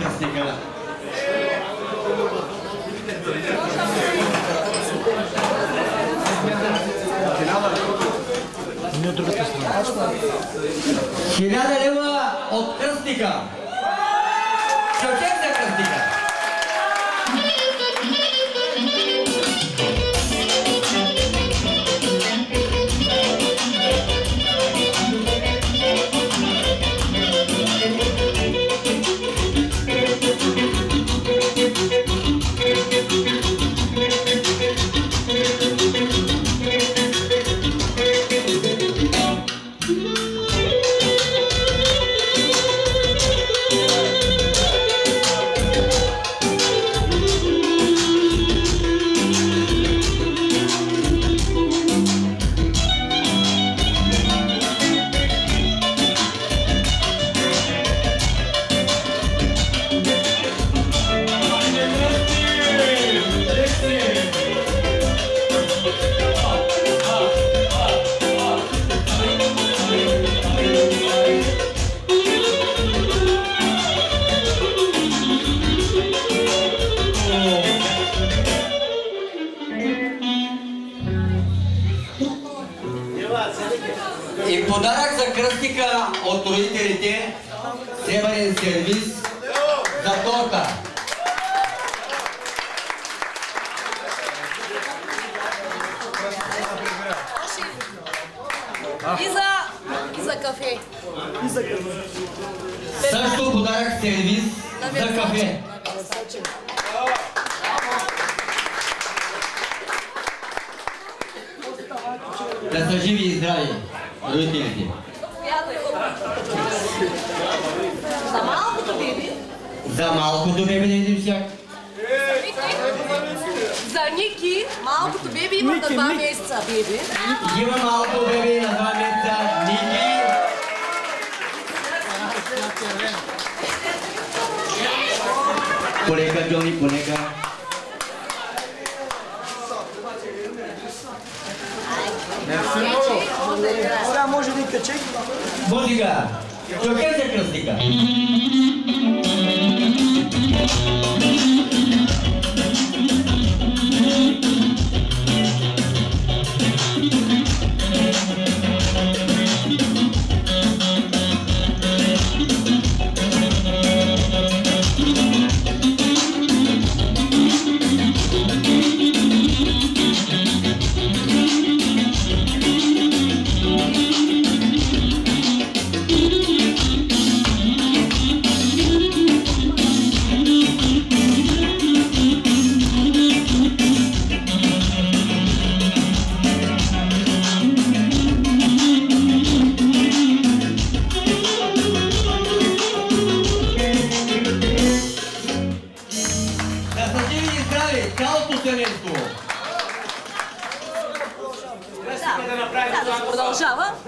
кръстника. Не от другата страна. 1000 лева от кръстника. Чокер за кръстника. И подарък за кръстника от родителите, сребърен сервиз за торта. И за кафе. Също подарък сервиз за кафе. Да са живи и здрави родителите. За малкото беби. За малкото беби да един всяк. За Ники, малкото беби има на 2 месеца беби. Има малко беби на 2 месеца. Ники. Полека, Джони, полека. Сега може да и качек. Музика. Чокер за кръстника.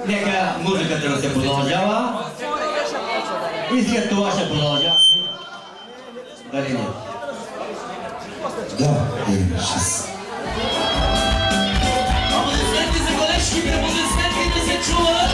Нека музиката да се продължава и след това ще продължава. Дали не? Да, шест. Аплодисменти за колежките, аплодисменти да се чуват!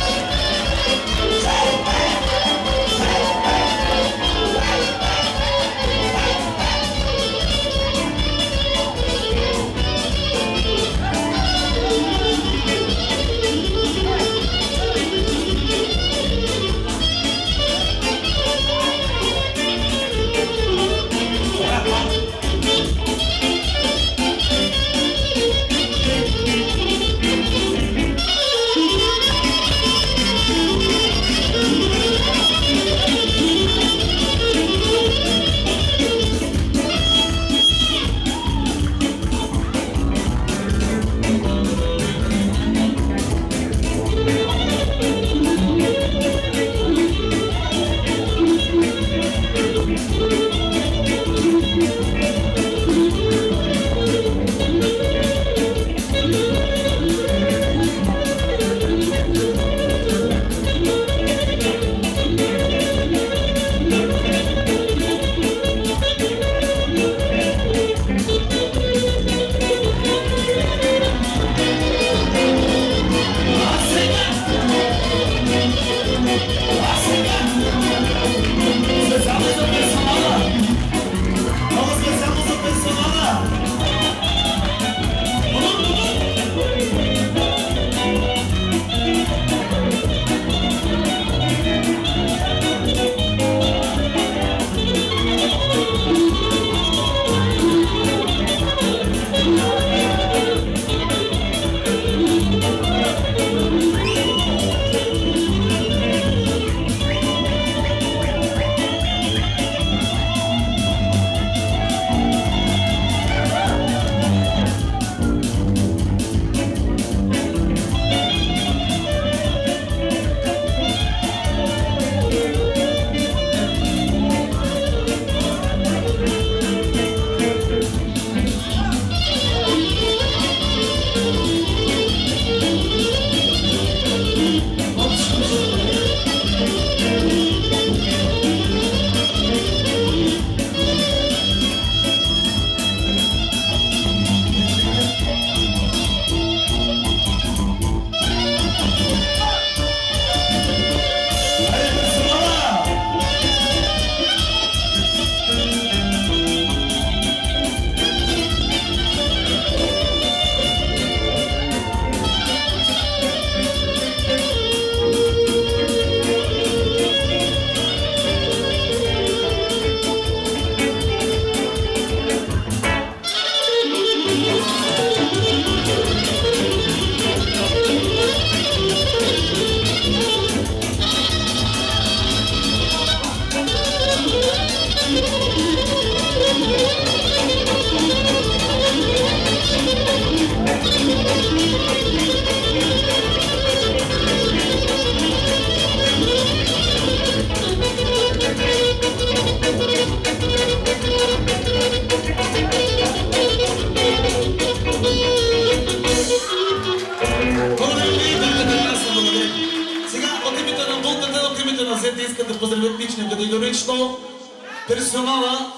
персонала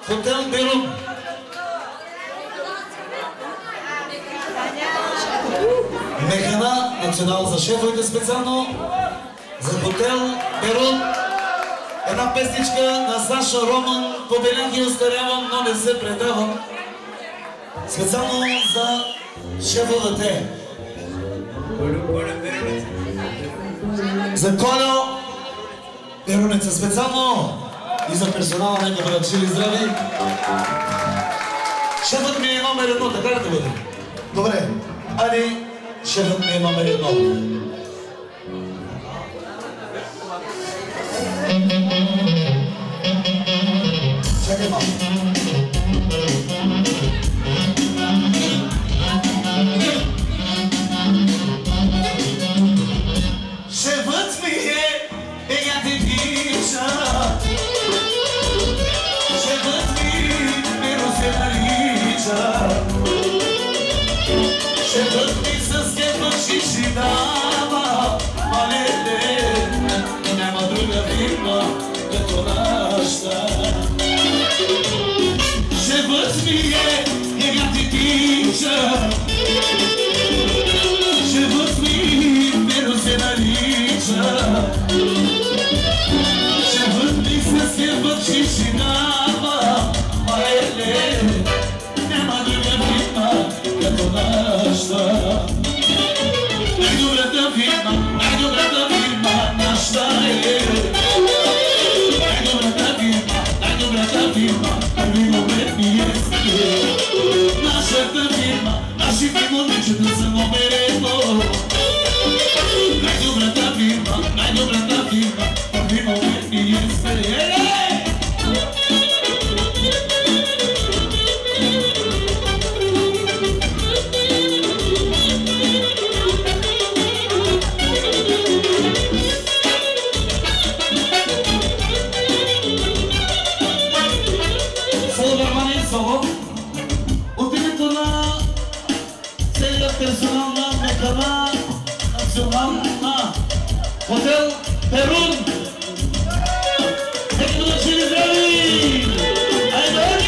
Хотел Берун. Механа национал за шефовете специално за Хотел Берун. Една песничка на Саша Роман. Побелях и остарявам, но не се предавам. Специално за шефовете. За Колю Берунеца специално и за персонала, нека бъдат живи и здрави. Шефът ми е номер 1, така ли да бъде? Добре, айде, шефът ми е номер 1. Чакай малко. Шефът ми е егатетича. Шефът ми ме розеналича. Шефът ми с кефа шиши дава. Малете, няма друга фирма като нашата. Шефът ми е егатетича. Шефът ми ме розеналича. Шефът ми с кефа шиши дава. Малете, няма друга фирма като нашата. Най-добрата фирма нашата е. Най-добрата фирма, първи номер ми е сте. Нашата фирма, нашите момичета са номер 1. Най-добрата фирма, първи номер ми е сте. От името на целият персонал на Механа национална Хотел Берун. Нека бъдат живи и здрави! Айде,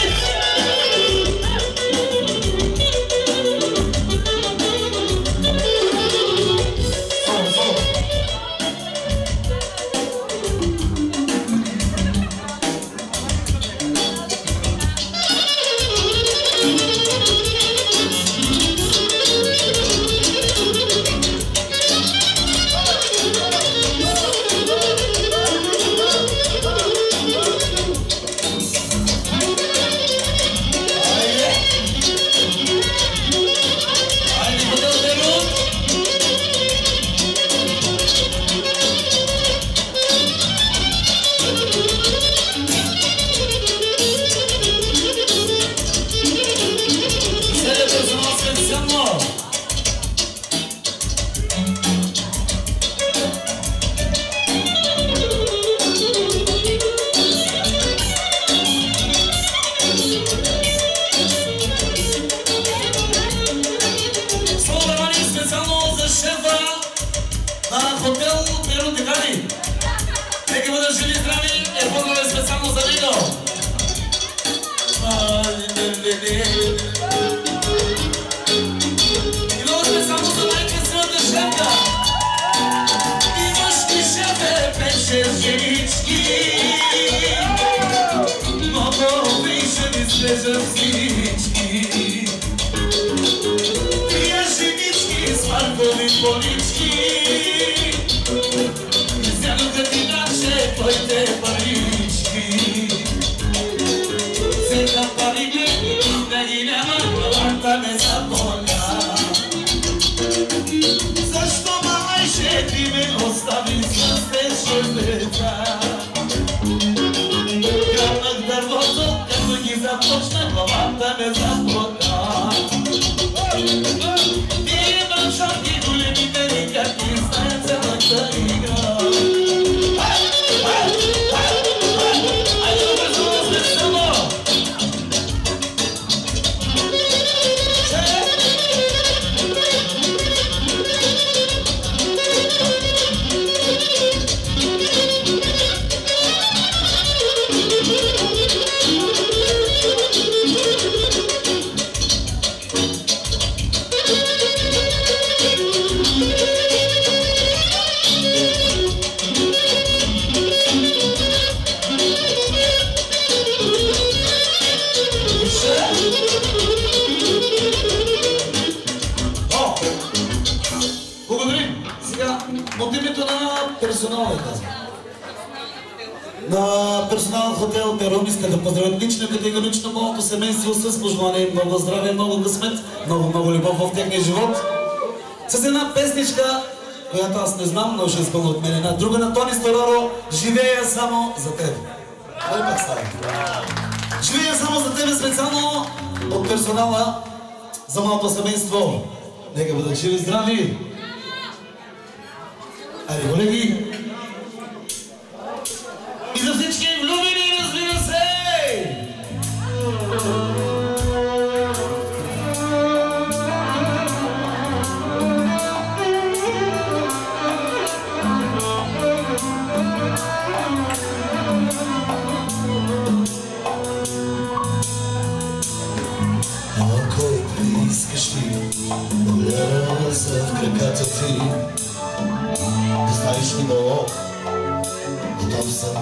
На персонал хотел Перон иска да поздравят лично категорично моето семейство с пожелание много здраве, много късмет, много любов в техния живот. С една песничка, която аз не знам, но ще изпълня от мен една друга на Тони Стораро, живея само за теб. Дай пак става. Живея само за тебе специално от персонала за моето семейство. Нека бъдат живи и здрави. Айде, колеги! И за всички влюбени, разбира се! Ако искаш ти да вляза в краката ти, да знаеш ли много, готов съм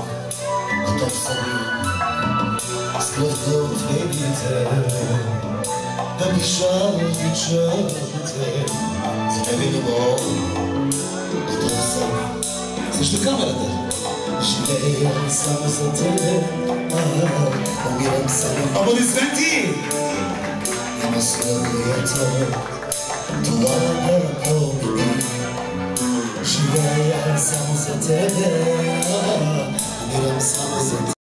с кръв да отведите, да диша обичате, за тебе любов, готов съм. Срещу камерата. Живея само за тебе, умирам само. Аплодисменти! Няма сила, която това да победи. Живея само за тебе.